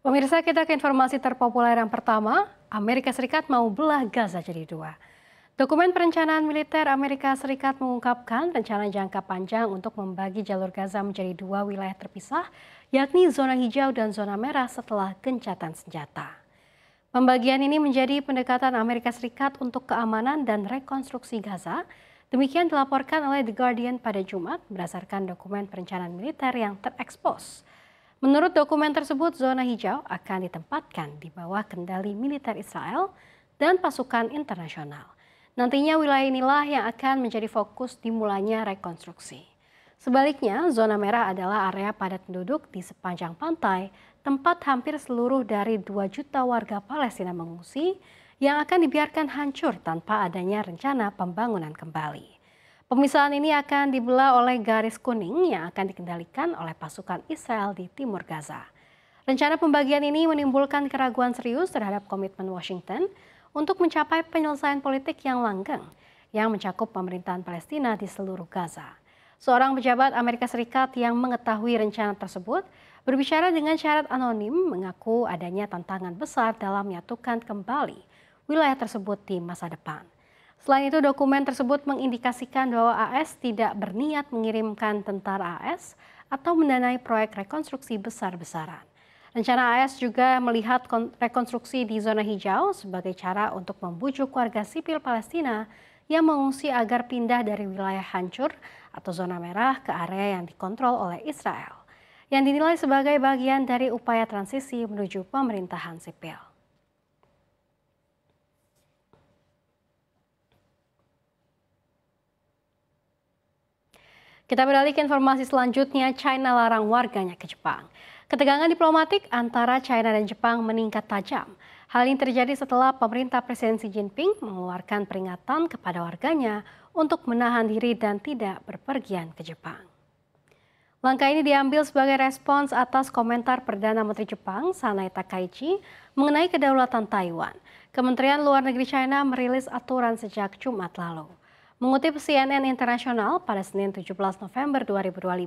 Pemirsa, kita ke informasi terpopuler yang pertama. Amerika Serikat mau belah Gaza jadi dua. Dokumen perencanaan militer Amerika Serikat mengungkapkan rencana jangka panjang untuk membagi jalur Gaza menjadi dua wilayah terpisah, yakni zona hijau dan zona merah setelah gencatan senjata. Pembagian ini menjadi pendekatan Amerika Serikat untuk keamanan dan rekonstruksi Gaza. Demikian dilaporkan oleh The Guardian pada Jumat berdasarkan dokumen perencanaan militer yang terekspos. Menurut dokumen tersebut, zona hijau akan ditempatkan di bawah kendali militer Israel dan pasukan internasional. Nantinya wilayah inilah yang akan menjadi fokus dimulainya rekonstruksi. Sebaliknya, zona merah adalah area padat penduduk di sepanjang pantai, tempat hampir seluruh dari 2 juta warga Palestina mengungsi yang akan dibiarkan hancur tanpa adanya rencana pembangunan kembali. Pemisahan ini akan dibelah oleh garis kuning yang akan dikendalikan oleh pasukan Israel di timur Gaza. Rencana pembagian ini menimbulkan keraguan serius terhadap komitmen Washington untuk mencapai penyelesaian politik yang langgeng yang mencakup pemerintahan Palestina di seluruh Gaza. Seorang pejabat Amerika Serikat yang mengetahui rencana tersebut berbicara dengan syarat anonim mengaku adanya tantangan besar dalam menyatukan kembali wilayah tersebut di masa depan. Selain itu, dokumen tersebut mengindikasikan bahwa AS tidak berniat mengirimkan tentara AS atau mendanai proyek rekonstruksi besar-besaran. Rencana AS juga melihat rekonstruksi di zona hijau sebagai cara untuk membujuk warga sipil Palestina yang mengungsi agar pindah dari wilayah hancur atau zona merah ke area yang dikontrol oleh Israel, yang dinilai sebagai bagian dari upaya transisi menuju pemerintahan sipil. Kita beralih ke informasi selanjutnya, China larang warganya ke Jepang. Ketegangan diplomatik antara China dan Jepang meningkat tajam. Hal ini terjadi setelah pemerintah Presiden Xi Jinping mengeluarkan peringatan kepada warganya untuk menahan diri dan tidak berpergian ke Jepang. Langkah ini diambil sebagai respons atas komentar Perdana Menteri Jepang, Sanai Takaichi, mengenai kedaulatan Taiwan. Kementerian Luar Negeri China merilis aturan sejak Jumat lalu. Mengutip CNN Internasional pada Senin 17 November 2025,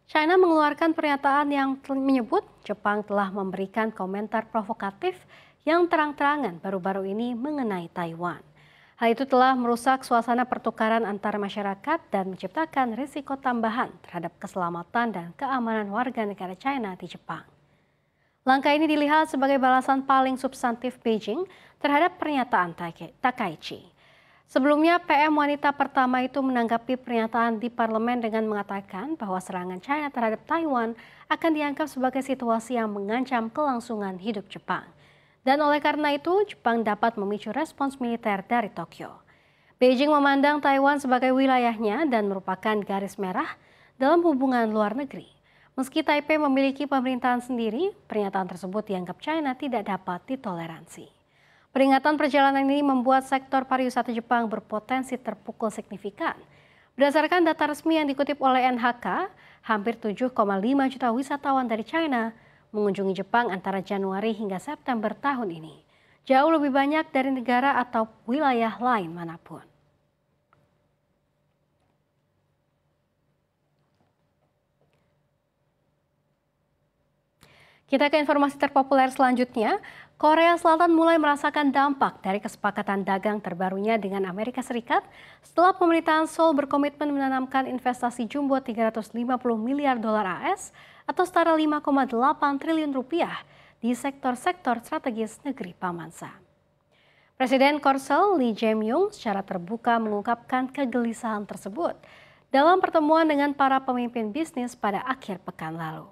China mengeluarkan pernyataan yang menyebut Jepang telah memberikan komentar provokatif yang terang-terangan baru-baru ini mengenai Taiwan. Hal itu telah merusak suasana pertukaran antar masyarakat dan menciptakan risiko tambahan terhadap keselamatan dan keamanan warga negara China di Jepang. Langkah ini dilihat sebagai balasan paling substantif Beijing terhadap pernyataan Takaichi. Sebelumnya, PM wanita pertama itu menanggapi pernyataan di parlemen dengan mengatakan bahwa serangan China terhadap Taiwan akan dianggap sebagai situasi yang mengancam kelangsungan hidup Jepang. Dan oleh karena itu, Jepang dapat memicu respons militer dari Tokyo. Beijing memandang Taiwan sebagai wilayahnya dan merupakan garis merah dalam hubungan luar negeri. Meski Taipei memiliki pemerintahan sendiri, pernyataan tersebut dianggap China tidak dapat ditoleransi. Peringatan perjalanan ini membuat sektor pariwisata Jepang berpotensi terpukul signifikan. Berdasarkan data resmi yang dikutip oleh NHK, hampir 7,5 juta wisatawan dari China mengunjungi Jepang antara Januari hingga September tahun ini. Jauh lebih banyak dari negara atau wilayah lain manapun. Kita ke informasi terpopuler selanjutnya. Korea Selatan mulai merasakan dampak dari kesepakatan dagang terbarunya dengan Amerika Serikat setelah pemerintahan Seoul berkomitmen menanamkan investasi jumbo 350 miliar dolar AS atau setara 5,8 triliun rupiah di sektor-sektor strategis negeri Paman Sam. Presiden Korsel Lee Jae-myung secara terbuka mengungkapkan kegelisahan tersebut dalam pertemuan dengan para pemimpin bisnis pada akhir pekan lalu.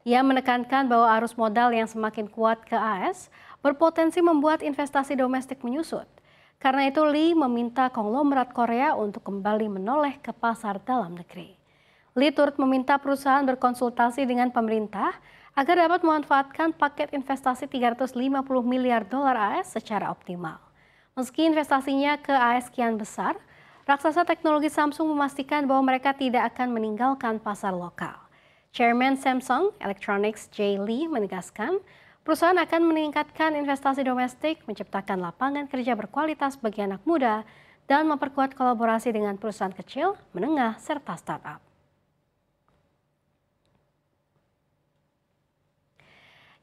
Ia menekankan bahwa arus modal yang semakin kuat ke AS berpotensi membuat investasi domestik menyusut. Karena itu Lee meminta konglomerat Korea untuk kembali menoleh ke pasar dalam negeri. Lee turut meminta perusahaan berkonsultasi dengan pemerintah agar dapat memanfaatkan paket investasi 350 miliar dolar AS secara optimal. Meski investasinya ke AS kian besar, raksasa teknologi Samsung memastikan bahwa mereka tidak akan meninggalkan pasar lokal. Chairman Samsung Electronics Jay Lee menegaskan perusahaan akan meningkatkan investasi domestik, menciptakan lapangan kerja berkualitas bagi anak muda, dan memperkuat kolaborasi dengan perusahaan kecil, menengah, serta startup.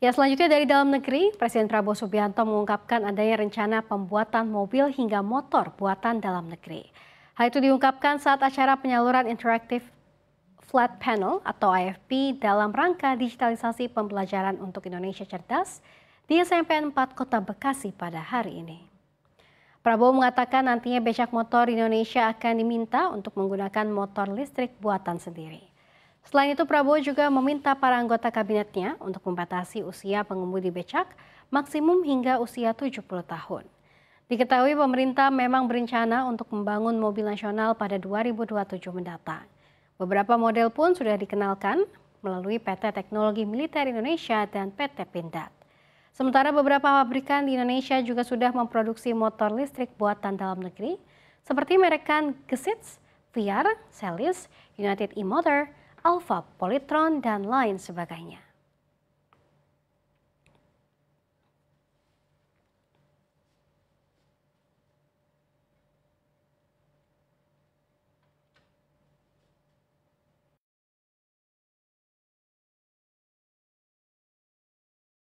Ya, selanjutnya dari dalam negeri, Presiden Prabowo Subianto mengungkapkan adanya rencana pembuatan mobil hingga motor buatan dalam negeri. Hal itu diungkapkan saat acara penyaluran interaktif Flat Panel atau IFP dalam rangka digitalisasi pembelajaran untuk Indonesia Cerdas di SMPN 4 Kota Bekasi pada hari ini. Prabowo mengatakan nantinya becak motor Indonesia akan diminta untuk menggunakan motor listrik buatan sendiri. Selain itu, Prabowo juga meminta para anggota kabinetnya untuk membatasi usia pengemudi becak maksimum hingga usia 70 tahun. Diketahui pemerintah memang berencana untuk membangun mobil nasional pada 2027 mendatang. Beberapa model pun sudah dikenalkan melalui PT Teknologi Militer Indonesia dan PT Pindad. Sementara beberapa pabrikan di Indonesia juga sudah memproduksi motor listrik buatan dalam negeri seperti merekan Gesits, VR, Celis, United E-Motor, Alfa, Polytron, dan lain sebagainya.